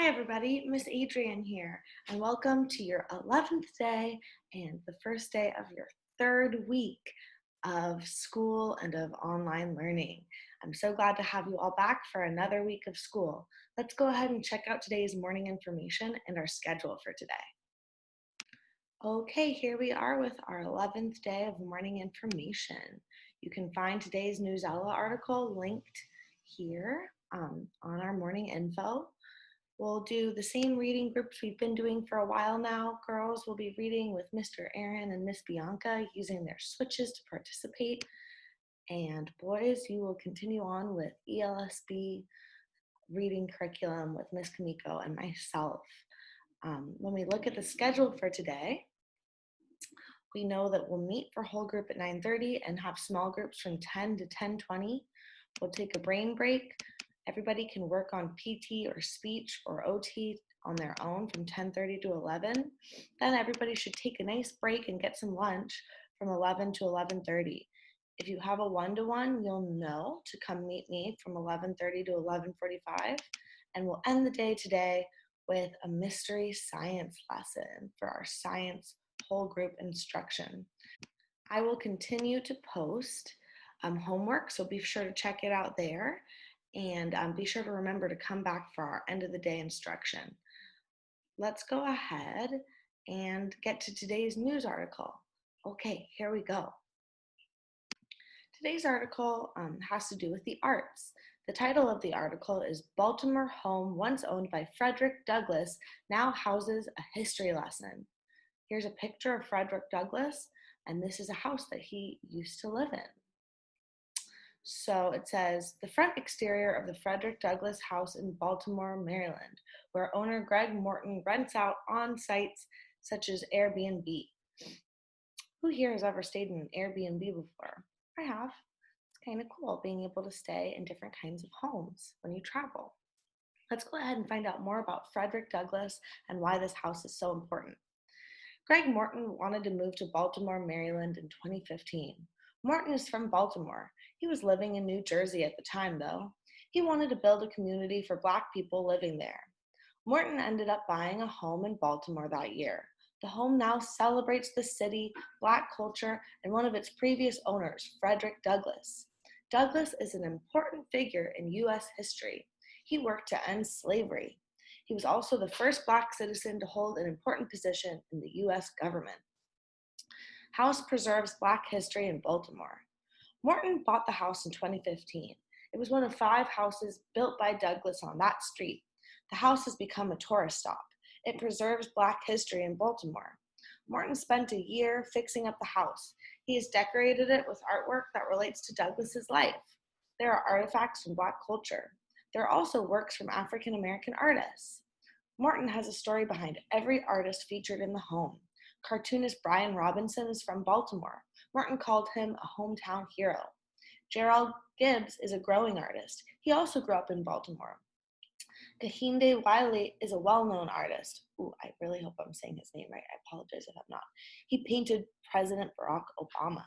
Hi everybody, Miss Adrian here, and welcome to your 11th day and the first day of your third week of school and of online learning. I'm so glad to have you all back for another week of school. Let's go ahead and check out today's morning information and our schedule for today. Okay, here we are with our 11th day of morning information. You can find today's Newsella article linked here on our morning info. We'll do the same reading groups we've been doing for a while now. Girls will be reading with Mr. Aaron and Miss Bianca using their switches to participate. And boys, you will continue on with ELSB reading curriculum with Miss Kamiko and myself. When we look at the schedule for today, we know that we'll meet for whole group at 9:30 and have small groups from 10 to 10:20. We'll take a brain break. Everybody can work on PT or speech or OT on their own from 10:30 to 11. Then everybody should take a nice break and get some lunch from 11 to 11:30. If you have a one-to-one, you'll know to come meet me from 11:30 to 11:45. And we'll end the day today with a mystery science lesson for our science whole group instruction. I will continue to post homework, so be sure to check it out there. And be sure to remember to come back for our end of the day instruction. Let's go ahead and get to today's news article. Okay, here we go. Today's article has to do with the arts. The title of the article is Baltimore Home Once Owned by Frederick Douglass Now Houses a History Lesson. Here's a picture of Frederick Douglass, and this is a house that he used to live in. So it says, the front exterior of the Frederick Douglass house in Baltimore, Maryland, where owner Greg Morton rents out on sites such as Airbnb. Who here has ever stayed in an Airbnb before? I have. It's kind of cool being able to stay in different kinds of homes when you travel. Let's go ahead and find out more about Frederick Douglass and why this house is so important. Greg Morton wanted to move to Baltimore, Maryland in 2015. Morton is from Baltimore. He was living in New Jersey at the time, though. He wanted to build a community for Black people living there. Morton ended up buying a home in Baltimore that year. The home now celebrates the city, Black culture, and one of its previous owners, Frederick Douglass. Douglass is an important figure in U.S. history. He worked to end slavery. He was also the first Black citizen to hold an important position in the U.S. government. House preserves Black history in Baltimore. Morton bought the house in 2015. It was one of 5 houses built by Douglass on that street. The house has become a tourist stop. It preserves Black history in Baltimore. Morton spent a year fixing up the house. He has decorated it with artwork that relates to Douglass's life. There are artifacts from Black culture. There are also works from African American artists. Morton has a story behind every artist featured in the home. Cartoonist Brian Robinson is from Baltimore. Morton called him a hometown hero. Gerald Gibbs is a growing artist. He also grew up in Baltimore. Kehinde Wiley is a well-known artist. Ooh, I really hope I'm saying his name right. I apologize if I'm not. He painted President Barack Obama.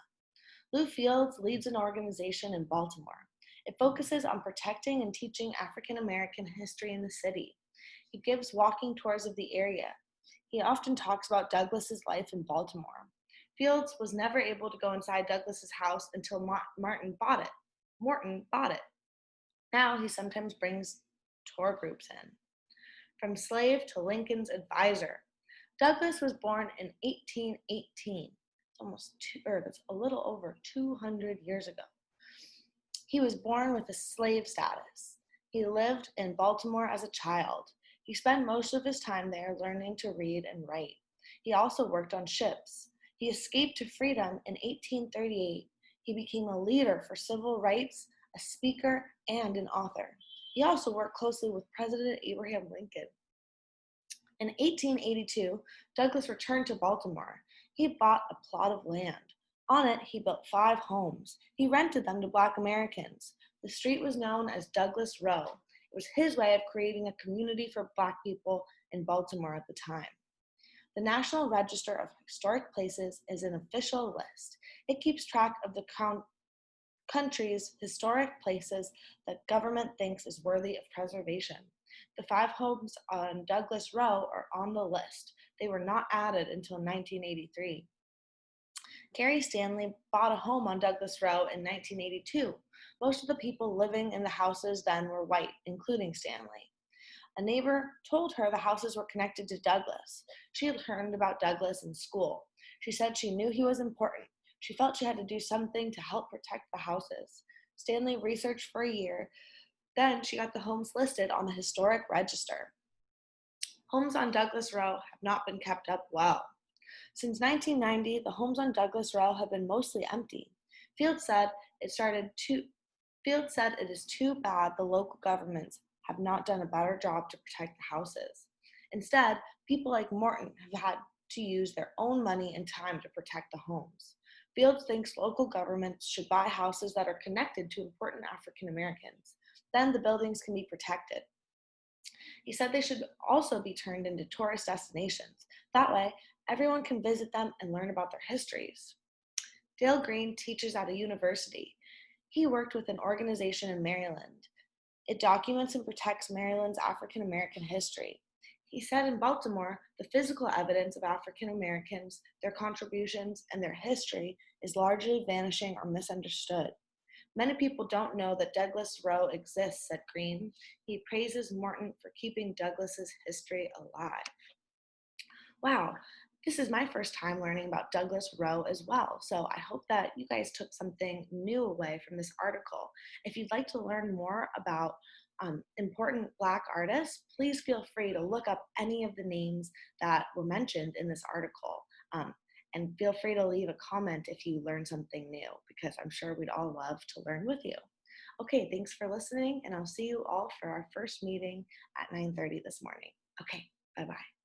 Lou Fields leads an organization in Baltimore. It focuses on protecting and teaching African American history in the city. He gives walking tours of the area. He often talks about Douglass's life in Baltimore. Fields was never able to go inside Douglass's house until Morton bought it. Now he sometimes brings tour groups in. From slave to Lincoln's advisor. Douglass was born in 1818. That's a little over 200 years ago. He was born with a slave status. He lived in Baltimore as a child. He spent most of his time there learning to read and write. He also worked on ships. He escaped to freedom in 1838. He became a leader for civil rights, a speaker, and an author. He also worked closely with President Abraham Lincoln. In 1882, Douglass returned to Baltimore. He bought a plot of land. On it, he built 5 homes. He rented them to Black Americans. The street was known as Douglass Row. It was his way of creating a community for Black people in Baltimore at the time. The National Register of Historic Places is an official list. It keeps track of the country's historic places that government thinks is worthy of preservation. The 5 homes on Douglas Row are on the list. They were not added until 1983. Gary Stanley bought a home on Douglas Row in 1982. Most of the people living in the houses then were white, including Stanley. A neighbor told her the houses were connected to Douglas. She had learned about Douglas in school. She said she knew he was important. She felt she had to do something to help protect the houses. Stanley researched for a year. Then she got the homes listed on the historic register. Homes on Douglas Row have not been kept up well. Since 1990, the homes on Douglas Row have been mostly empty. Field said it started to Field said it is too bad the local governments have not done a better job to protect the houses. Instead, people like Morton have had to use their own money and time to protect the homes. Fields thinks local governments should buy houses that are connected to important African Americans. Then the buildings can be protected. He said they should also be turned into tourist destinations. That way, everyone can visit them and learn about their histories. Dale Green teaches at a university. He worked with an organization in Maryland. It documents and protects Maryland's African American history. He said in Baltimore, the physical evidence of African Americans, their contributions, and their history is largely vanishing or misunderstood. Many people don't know that Douglas Row exists, said Green. He praises Morton for keeping Douglas's history alive. Wow, this is my first time learning about Douglas Row as well. So I hope that you guys took something new away from this article. If you'd like to learn more about important Black artists, please feel free to look up any of the names that were mentioned in this article. And feel free to leave a comment if you learn something new, because I'm sure we'd all love to learn with you. Okay, thanks for listening, and I'll see you all for our first meeting at 9:30 this morning. Okay, bye-bye.